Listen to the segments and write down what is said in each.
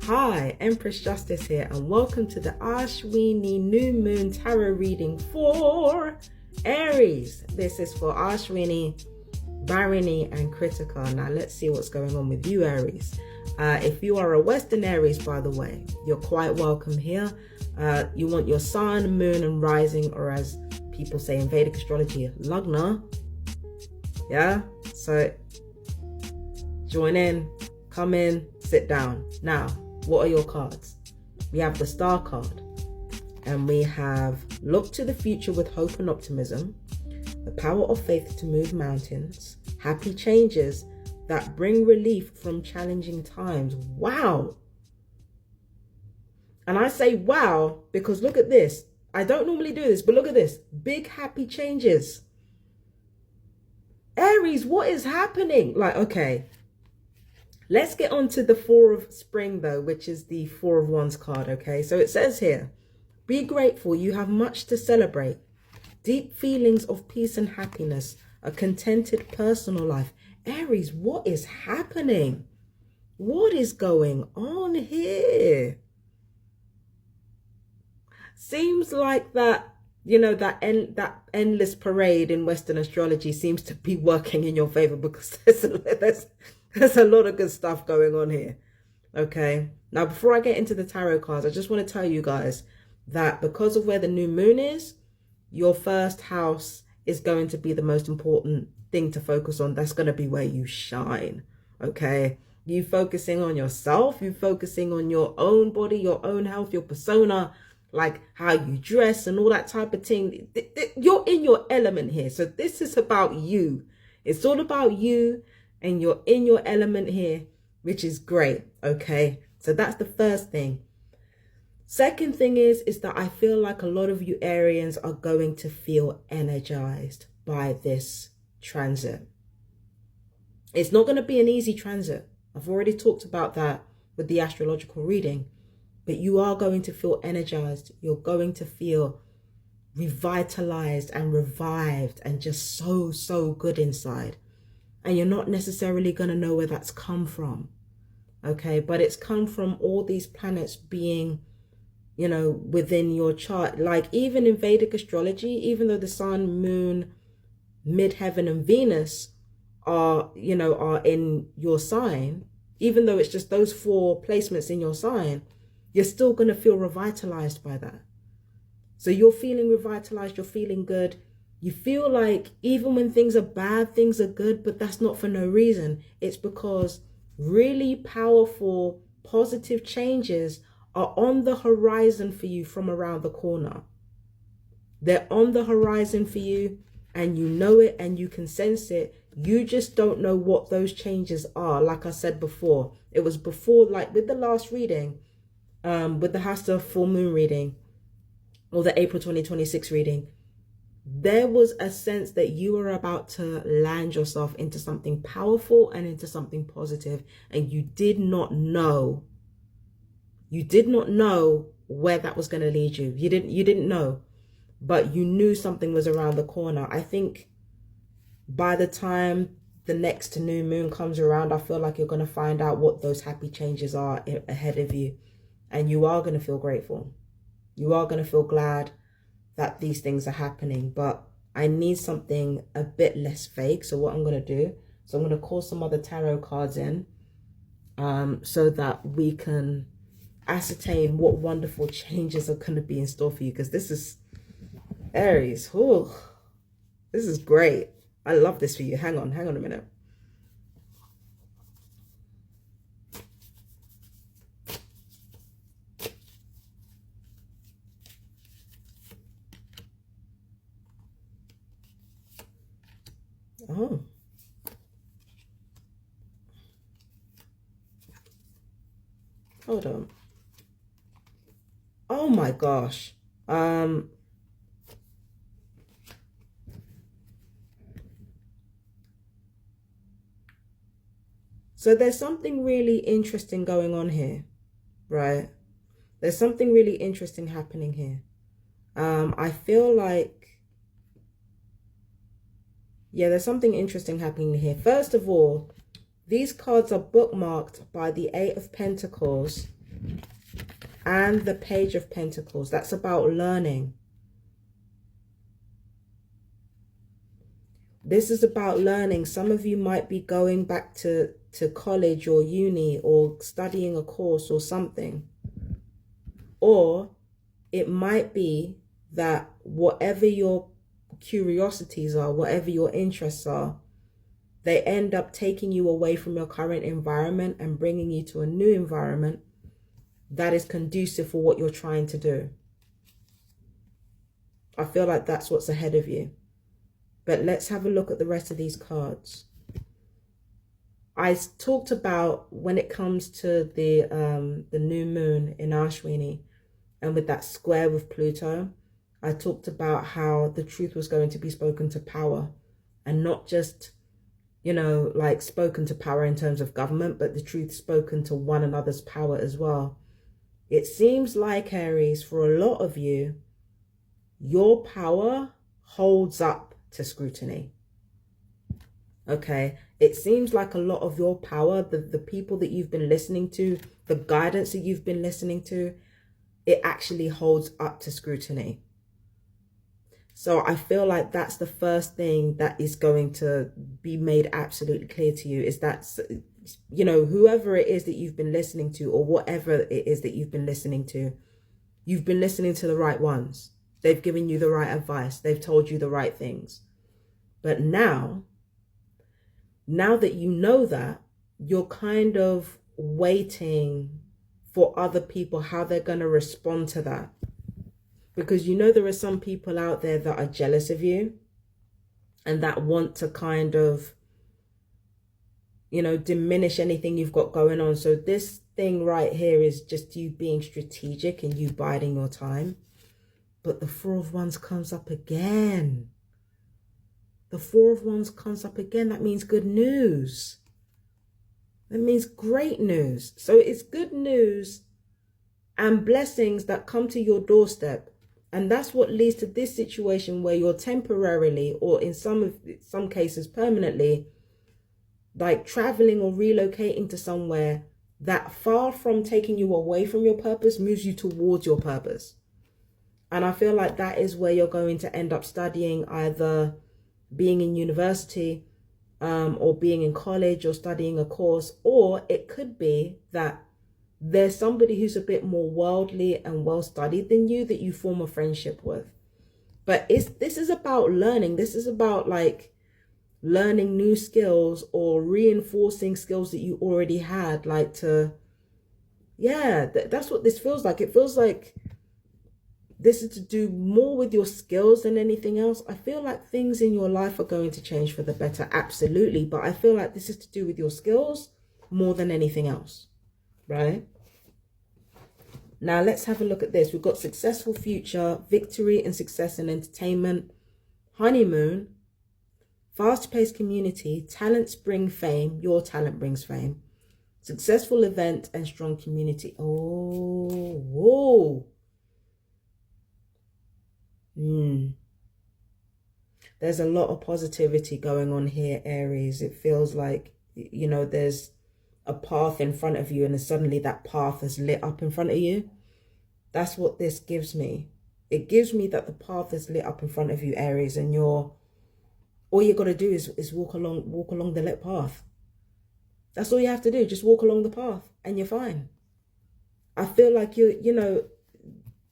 Hi, Empress Justice here, and welcome to the Ashwini New Moon Tarot reading for Aries. This is for Ashwini, Bharani, and Kritika. Now let's see what's going on with you, Aries. If you are a Western Aries, by the way, you're quite welcome here. You want your sun, moon, and rising, or as people say in Vedic astrology, Lagna. Yeah, so join in, come in, sit down. Now, what are your cards? We have the Star card, and we have look to the future with hope and optimism, the power of faith to move mountains, happy changes that bring relief from challenging times. Wow. And I say wow because look at this. I don't normally do this, but look at this. Big happy changes. Aries, what is happening? Like, okay. Let's get on to the Four of Spring, though, which is the Four of Wands card, okay? So it says here, be grateful, you have much to celebrate. Deep feelings of peace and happiness, a contented personal life. Aries, what is happening? What is going on here? Seems like that, you know, that endless parade in Western astrology seems to be working in your favor because there's a lot of good stuff going on here. Okay. Now, before I get into the tarot cards, I just want to tell you guys that because of where the new moon is, your first house is going to be the most important thing to focus on. That's going to be where you shine. Okay. You focusing on yourself, you focusing on your own body, your own health, your persona, like how you dress and all that type of thing. You're in your element here. So this is about you. It's all about you. And you're in your element here, which is great, okay? So that's the first thing. Second thing is that I feel like a lot of you Arians are going to feel energized by this transit. It's not going to be an easy transit. I've already talked about that with the astrological reading. But you are going to feel energized. You're going to feel revitalized and revived and just so good inside. And you're not necessarily going to know where that's come from. Okay, but it's come from all these planets being, you know, within your chart. Like even in Vedic astrology, even though the sun, moon, midheaven, and Venus are, you know, are in your sign, even though it's just those four placements in your sign, you're still going to feel revitalized by that. So you're feeling revitalized, you're feeling good. You feel like even when things are bad, things are good, but that's not for no reason. It's because really powerful, positive changes are on the horizon for you from around the corner. They're on the horizon for you and you know it and you can sense it. You just don't know what those changes are. Like I said before, it was before, like with the last reading, with the Hasta full moon reading or the April 2026 reading, there was a sense that you were about to land yourself into something powerful and into something positive, and you did not know. You did not know where that was going to lead you. You didn't know, but you knew something was around the corner. I think by the time the next new moon comes around, I feel like you're going to find out what those happy changes are ahead of you, and you are going to feel grateful. You are going to feel glad that these things are happening, but I need something a bit less vague. So what I'm going to do, so I'm going to call some other tarot cards in so that we can ascertain what wonderful changes are going to be in store for you, because this is Aries. Whew, this is great. I love this for you. Hang on a minute. Oh. Hold on. Oh my gosh. So there's something really interesting going on here, right? There's something really interesting happening here. I feel like, yeah, there's something interesting happening here. First of all, these cards are bookmarked by the Eight of Pentacles And the Page of Pentacles. That's about learning. This is about learning. Some of you might be going back to college or uni or studying a course or something. Or it might be that whatever your curiosities are, whatever your interests are, they end up taking you away from your current environment and bringing you to a new environment that is conducive for what you're trying to do. I feel like that's what's ahead of you. But let's have a look at the rest of these cards. I talked about when it comes to the new moon in Ashwini and with that square with Pluto, I talked about how the truth was going to be spoken to power, and not just, you know, like spoken to power in terms of government, but the truth spoken to one another's power as well. It seems like, Aries, for a lot of you, your power holds up to scrutiny. Okay, it seems like a lot of your power, the people that you've been listening to, the guidance that you've been listening to, it actually holds up to scrutiny. So I feel like that's the first thing that is going to be made absolutely clear to you, is that, you know, whoever it is that you've been listening to, or whatever it is that you've been listening to, you've been listening to the right ones. They've given you the right advice. They've told you the right things. But now that you know that, you're kind of waiting for other people, how they're going to respond to that. Because you know there are some people out there that are jealous of you and that want to kind of, you know, diminish anything you've got going on. So this thing right here is just you being strategic and you biding your time. But the Four of Wands comes up again. The Four of Wands comes up again. That means good news. That means great news. So it's good news and blessings that come to your doorstep. And that's what leads to this situation where you're temporarily, or in some cases permanently, like traveling or relocating to somewhere that, far from taking you away from your purpose, moves you towards your purpose. And I feel like that is where you're going to end up studying, either being in university or being in college or studying a course. Or it could be that there's somebody who's a bit more worldly and well-studied than you that you form a friendship with. But this is about learning. This is about like learning new skills or reinforcing skills that you already had. Like to, yeah, that's what this feels like. It feels like this is to do more with your skills than anything else. I feel like things in your life are going to change for the better, absolutely. But I feel like this is to do with your skills more than anything else. Right? Now let's have a look at this. We've got successful future, victory and success in entertainment, honeymoon, fast-paced community, talents bring fame, your talent brings fame, successful event and strong community. Oh, whoa. There's a lot of positivity going on here, Aries. It feels like, you know, there's a path in front of you and then suddenly that path is lit up in front of you. That's what this gives me. It gives me that the path is lit up in front of you, Aries, and all you got to do is walk along the lit path. That's all you have to do. Just walk along the path and you're fine. I feel like you know,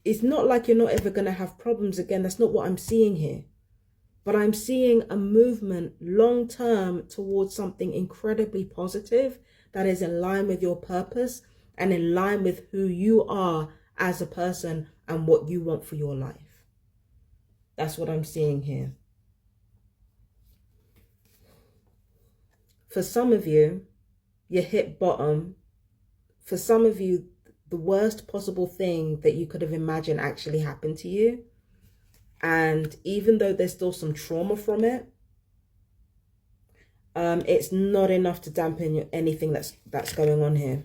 it's not like you're not ever going to have problems again. That's not what I'm seeing here. But I'm seeing a movement long term towards something incredibly positive that is in line with your purpose and in line with who you are as a person and what you want for your life. That's what I'm seeing here. For some of you, you hit bottom. For some of you, the worst possible thing that you could have imagined actually happened to you. And even though there's still some trauma from it, it's not enough to dampen anything that's going on here.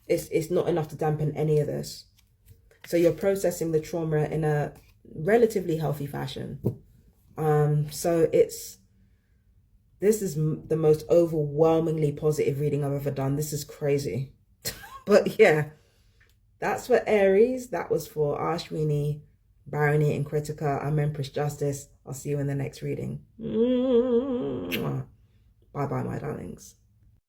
It's not enough to dampen any of this. So you're processing the trauma in a relatively healthy fashion. So this is the most overwhelmingly positive reading I've ever done. This is crazy. But yeah, that's for Aries. That was for Ashwini, Barony, and Critica. I'm Empress Justice. I'll see you in the next reading. Bye bye, my darlings.